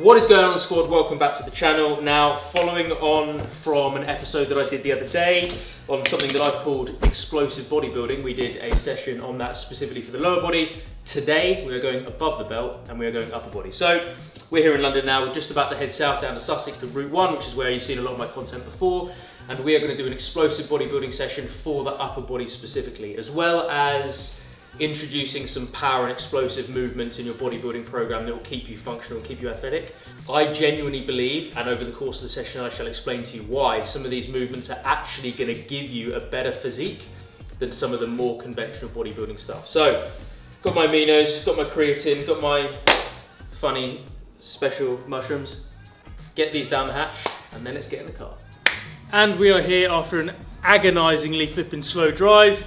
What is going on, squad? Welcome back to the channel. Now, following on from an episode that I did the other day on something that I've called explosive bodybuilding, we did a session on that specifically for the lower body. Today, we are going above the belt and we are going upper body. So, we're here in London now. We're just about to head south down to Sussex to Route 1, which is where you've seen a lot of my content before. And we are going to do an explosive bodybuilding session for the upper body specifically, as well as introducing some power and explosive movements in your bodybuilding program that will keep you functional, keep you athletic. I genuinely believe, and over the course of the session I shall explain to you why, some of these movements are actually going to give you a better physique than some of the more conventional bodybuilding stuff. So, got my aminos, got my creatine, got my funny special mushrooms. Get these down the hatch, and then let's get in the car. And we are here after an agonisingly flipping slow drive.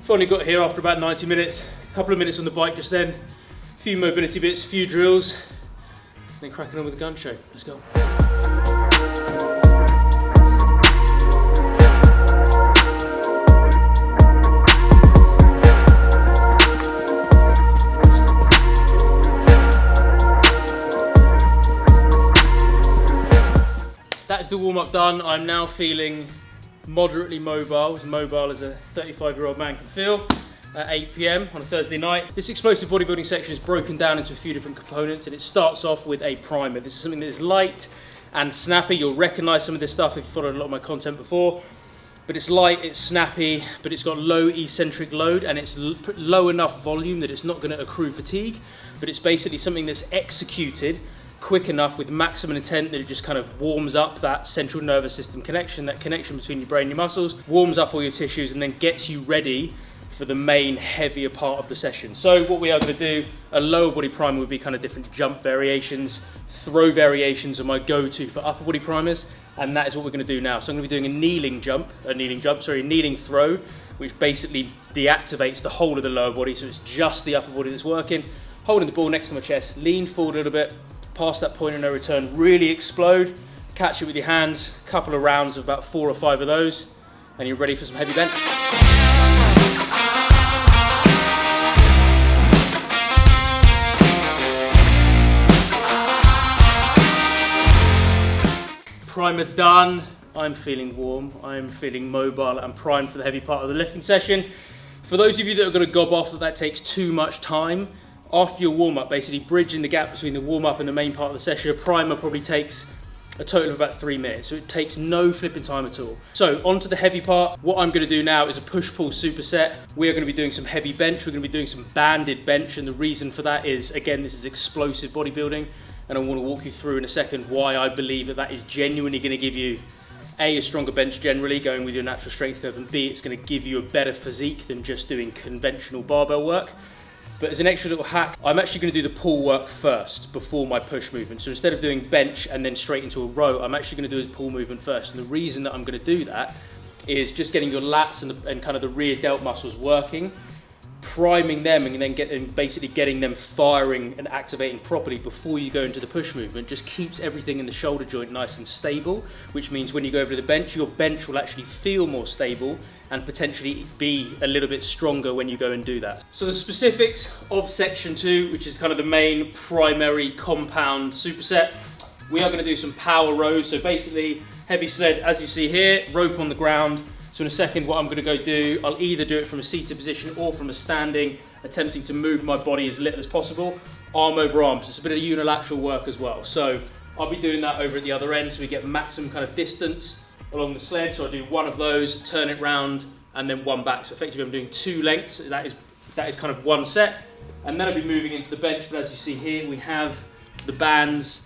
Finally got here after about 90 minutes, a couple of minutes on the bike just then, a few mobility bits, a few drills, then cracking on with the gun show. Let's go. That is the warm-up done. I'm now feeling moderately mobile, as mobile as a 35-year-old man can feel, at 8 PM on a Thursday night. This explosive bodybuilding section is broken down into a few different components, and it starts off with a primer. This is something that is light and snappy. You'll recognize some of this stuff if you've followed a lot of my content before, but it's light, it's snappy, but it's got low eccentric load, and it's low enough volume that it's not going to accrue fatigue, but it's basically something that's executed quick enough with maximum intent that it just kind of warms up that central nervous system connection, that connection between your brain and your muscles, warms up all your tissues, and then gets you ready for the main heavier part of the session. So what we are going to do, a lower body primer would be kind of different jump variations, throw variations are my go-to for upper body primers, and that is what we're going to do now. So I'm going to be doing a kneeling throw, which basically deactivates the whole of the lower body, so it's just the upper body that's working. Holding the ball next to my chest, lean forward a little bit, past that point of no return, really explode, catch it with your hands, a couple of rounds of about 4 or 5 of those, and you're ready for some heavy bench. Primer done, I'm feeling warm, I'm feeling mobile and primed for the heavy part of the lifting session. For those of you that are going to gob off that takes too much time, after your warm-up, basically bridging the gap between the warm-up and the main part of the session, a primer probably takes a total of about 3 minutes, so it takes no flipping time at all. So on to the heavy part. What I'm going to do now is a push-pull superset. We are going to be doing some heavy bench, we're going to be doing some banded bench, and the reason for that is, again, this is explosive bodybuilding, and I want to walk you through in a second why I believe that that is genuinely going to give you A, a stronger bench generally, going with your natural strength curve, and B, it's going to give you a better physique than just doing conventional barbell work. But as an extra little hack, I'm actually going to do the pull work first before my push movement. So instead of doing bench and then straight into a row, I'm actually going to do the pull movement first. And the reason that I'm going to do that is just getting your lats and kind of the rear delt muscles working, priming them, and then basically getting them firing and activating properly before you go into the push movement just keeps everything in the shoulder joint nice and stable, which means when you go over to the bench, your bench will actually feel more stable and potentially be a little bit stronger when you go and do that. So the specifics of section 2, which is kind of the main primary compound superset, we are going to do some power rows. So basically heavy sled, as you see here, rope on the ground. So in a second, what I'm going to go do, I'll either do it from a seated position or from a standing, attempting to move my body as little as possible, arm over arm. So it's a bit of unilateral work as well. So I'll be doing that over at the other end, so we get maximum kind of distance along the sled. So I do one of those, turn it round, and then one back. So effectively I'm doing 2 lengths. That is kind of one set. And then I'll be moving into the bench, but as you see here, we have the bands.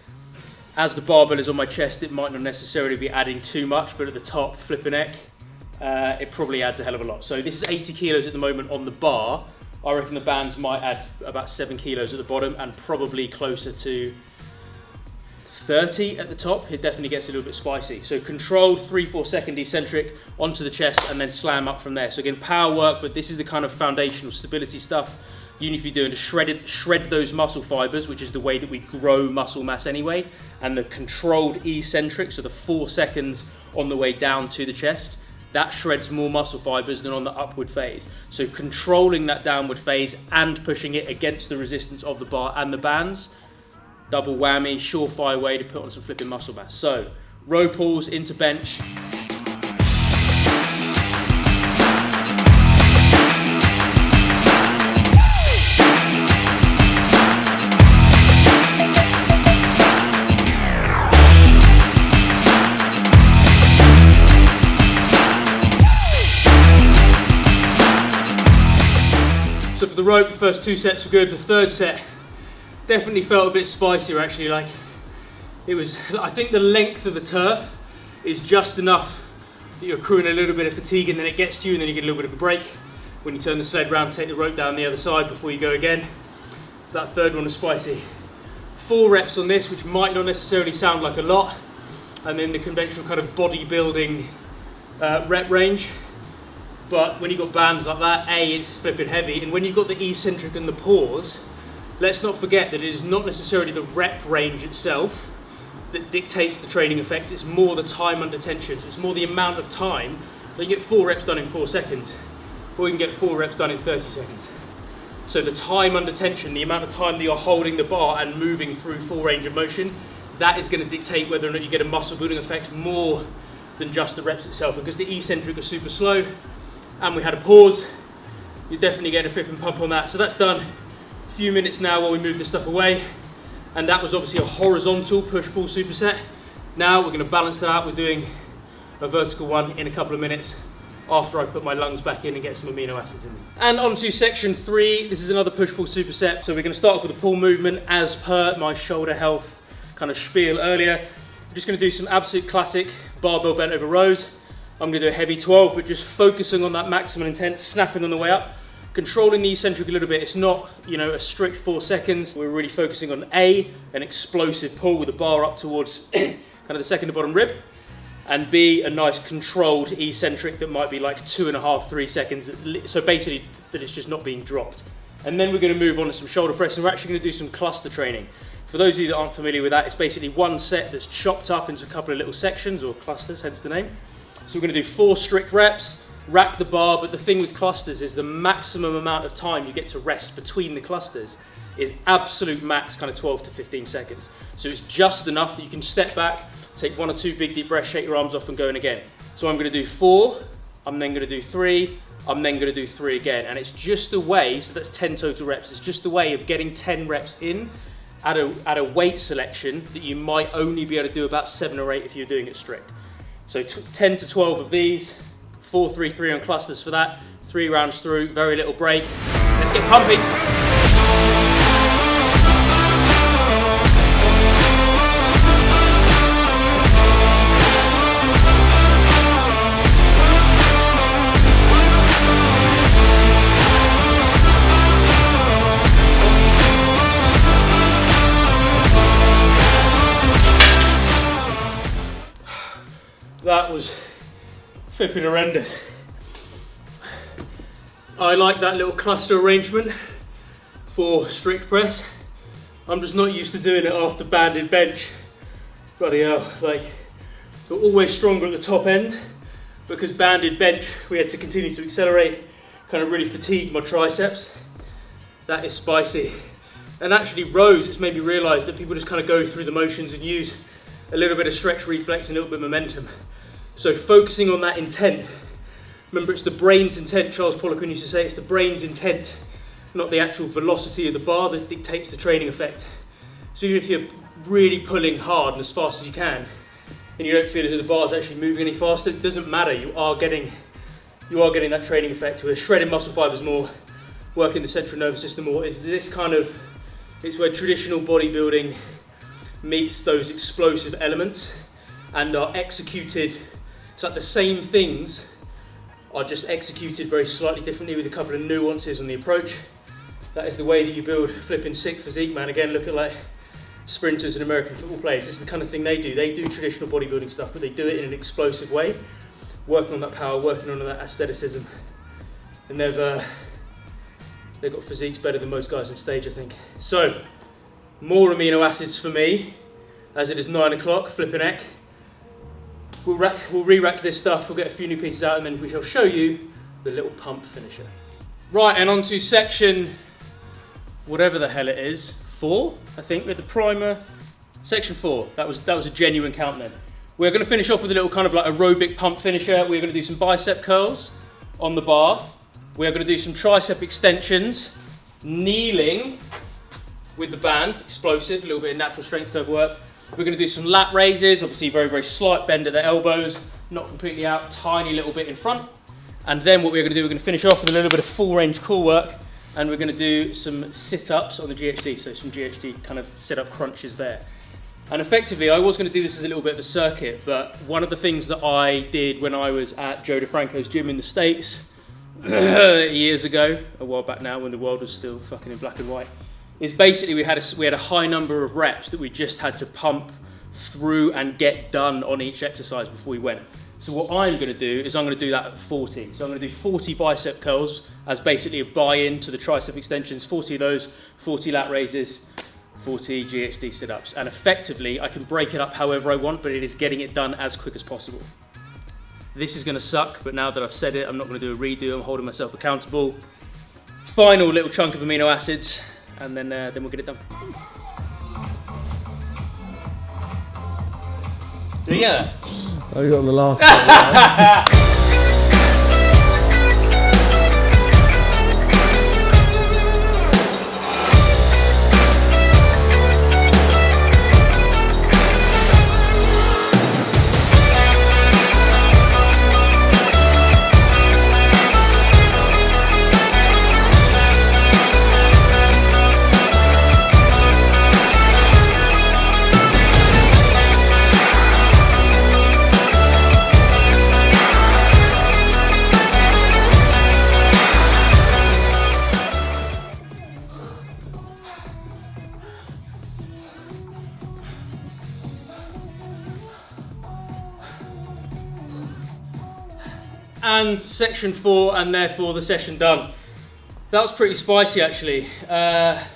As the barbell is on my chest, it might not necessarily be adding too much, but at the top, flipping neck, it probably adds a hell of a lot. So this is 80 kilos at the moment on the bar. I reckon the bands might add about 7 kilos at the bottom and probably closer to 30 at the top. It definitely gets a little bit spicy. So controlled 3-4 second eccentric onto the chest and then slam up from there. So again, power work, but this is the kind of foundational stability stuff you need to be doing to shred those muscle fibers, which is the way that we grow muscle mass anyway. And the controlled eccentric, so the 4 seconds on the way down to the chest, that shreds more muscle fibers than on the upward phase. So controlling that downward phase and pushing it against the resistance of the bar and the bands double whammy, surefire way to put on some flipping muscle mass. So, row pulls into bench. So for the rope, the first 2 sets were good. The third set definitely felt a bit spicier actually. Like it was, I think the length of the turf is just enough that you're accruing a little bit of fatigue and then it gets to you and then you get a little bit of a break. When you turn the sled round, take the rope down the other side before you go again. That third one was spicy. 4 reps on this, which might not necessarily sound like a lot. And then the conventional kind of bodybuilding rep range. But when you've got bands like that, A, it's flipping heavy, and when you've got the eccentric and the pause, let's not forget that it is not necessarily the rep range itself that dictates the training effect, it's more the time under tension. So it's more the amount of time. So you get 4 reps done in 4 seconds, or you can get 4 reps done in 30 seconds. So the time under tension, the amount of time that you're holding the bar and moving through full range of motion, that is going to dictate whether or not you get a muscle building effect more than just the reps itself. Because the eccentric was super slow, and we had a pause, you're definitely getting a flipping pump on that. So that's done. A few minutes now while we move this stuff away. And that was obviously a horizontal push-pull superset. Now we're going to balance that out with doing a vertical one in a couple of minutes after I put my lungs back in and get some amino acids in me. And on to section 3. This is another push-pull superset. So we're going to start off with a pull movement as per my shoulder health kind of spiel earlier. I'm just going to do some absolute classic barbell bent over rows. I'm going to do a heavy 12, but just focusing on that maximum intent, snapping on the way up, controlling the eccentric a little bit. It's not, you know, a strict 4 seconds. We're really focusing on A, an explosive pull with the bar up towards kind of the second to bottom rib, and B, a nice controlled eccentric that might be like 2.5, 3 seconds. So basically that it's just not being dropped. And then we're going to move on to some shoulder press, and we're actually going to do some cluster training. For those of you that aren't familiar with that, it's basically one set that's chopped up into a couple of little sections or clusters, hence the name. So we're going to do 4 strict reps, rack the bar, but the thing with clusters is the maximum amount of time you get to rest between the clusters is absolute max, kind of 12 to 15 seconds. So it's just enough that you can step back, take 1 or 2 big deep breaths, shake your arms off and go in again. So I'm going to do 4, I'm then going to do 3, I'm then going to do 3 again. And it's just a way, so that's 10 total reps, it's just a way of getting 10 reps in at a weight selection that you might only be able to do about 7 or 8 if you're doing it strict. So 10 to 12 of these, 4, 3, 3 on clusters for that, 3 rounds through, very little break. Let's get pumping. That was flipping horrendous. I like that little cluster arrangement for strict press. I'm just not used to doing it after banded bench. Bloody hell, like, we're always stronger at the top end because banded bench, we had to continue to accelerate, kind of really fatigued my triceps. That is spicy. And actually rows, it's made me realise that people just kind of go through the motions and use a little bit of stretch reflex and a little bit of momentum. So focusing on that intent. Remember, it's the brain's intent, Charles Poliquin used to say, it's the brain's intent, not the actual velocity of the bar that dictates the training effect. So even if you're really pulling hard and as fast as you can, and you don't feel as if the bar's actually moving any faster, it doesn't matter, you are getting that training effect. We're shredding muscle fibers more, working the central nervous system more. It's where traditional bodybuilding meets those explosive elements and are executed. It's like the same things are just executed very slightly differently with a couple of nuances on the approach. That is the way that you build flipping sick physique, man. Again, look at like sprinters and American football players. This is the kind of thing they do. They do traditional bodybuilding stuff, but they do it in an explosive way, working on that power, working on that aestheticism. And they've got physiques better than most guys on stage, I think. So, more amino acids for me, as it is 9 o'clock, flipping heck. We'll re-rack this stuff, we'll get a few new pieces out, and then we shall show you the little pump finisher. Right, and on to section, whatever the hell it is, 4, I think, with the primer. Section 4, that was a genuine count then. We're going to finish off with a little kind of like aerobic pump finisher. We're going to do some bicep curls on the bar. We're going to do some tricep extensions, kneeling with the band, explosive, a little bit of natural strength curve work. We're going to do some lat raises, obviously very, very slight bend at the elbows, not completely out, tiny little bit in front. And then what we're going to do, we're going to finish off with a little bit of full range core work, and we're going to do some sit-ups on the GHD, so some GHD kind of sit-up crunches there. And effectively, I was going to do this as a little bit of a circuit, but one of the things that I did when I was at Joe DeFranco's gym in the States years ago, a while back now when the world was still fucking in black and white, is basically we had a high number of reps that we just had to pump through and get done on each exercise before we went. So what I'm going to do is I'm going to do that at 40. So I'm going to do 40 bicep curls as basically a buy-in to the tricep extensions, 40 of those, 40 lat raises, 40 GHD sit-ups, and effectively I can break it up however I want, but it is getting it done as quick as possible. This is going to suck, but now that I've said it, I'm not going to do a redo. I'm holding myself accountable. Final little chunk of amino acids, and then we'll get it done. Yeah. Oh, you got the last one. And section 4, and therefore the session done. That was pretty spicy actually. I'd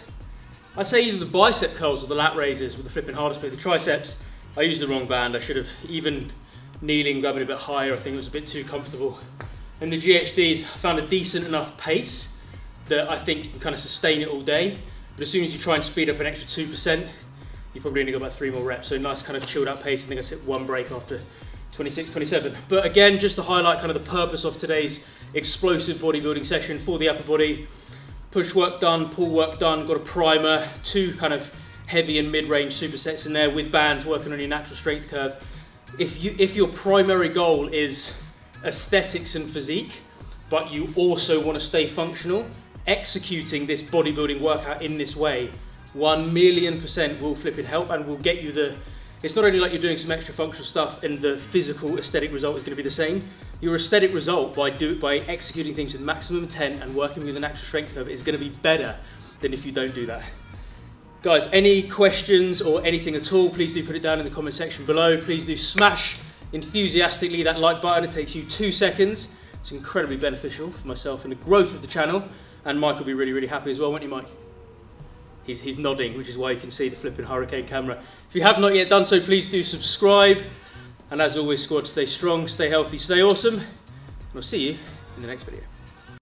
say either the bicep curls or the lat raises with the flipping harder split. The triceps, I used the wrong band. I should have, even kneeling, grabbing a bit higher, I think it was a bit too comfortable. And the GHDs, I found a decent enough pace that I think you can kind of sustain it all day. But as soon as you try and speed up an extra 2%, you probably only got about 3 more reps. So nice kind of chilled out pace. I think I took 1 break after 26, 27. But again, just to highlight kind of the purpose of today's explosive bodybuilding session for the upper body. Push work done, pull work done, got a primer, 2 kind of heavy and mid-range supersets in there with bands working on your natural strength curve. If your primary goal is aesthetics and physique, but you also want to stay functional, executing this bodybuilding workout in this way, 1,000,000% will flipping help and will get you the. It's not only like you're doing some extra functional stuff and the physical aesthetic result is going to be the same. Your aesthetic result by executing things with maximum intent and working with the natural strength curve is going to be better than if you don't do that. Guys, any questions or anything at all, please do put it down in the comment section below. Please do smash enthusiastically that like button. It takes you 2 seconds. It's incredibly beneficial for myself and the growth of the channel. And Mike will be really, really happy as well, won't you, Mike? He's nodding, which is why you can see the flipping hurricane camera. If you have not yet done so, please do subscribe. And as always, squad, stay strong, stay healthy, stay awesome. And I'll see you in the next video.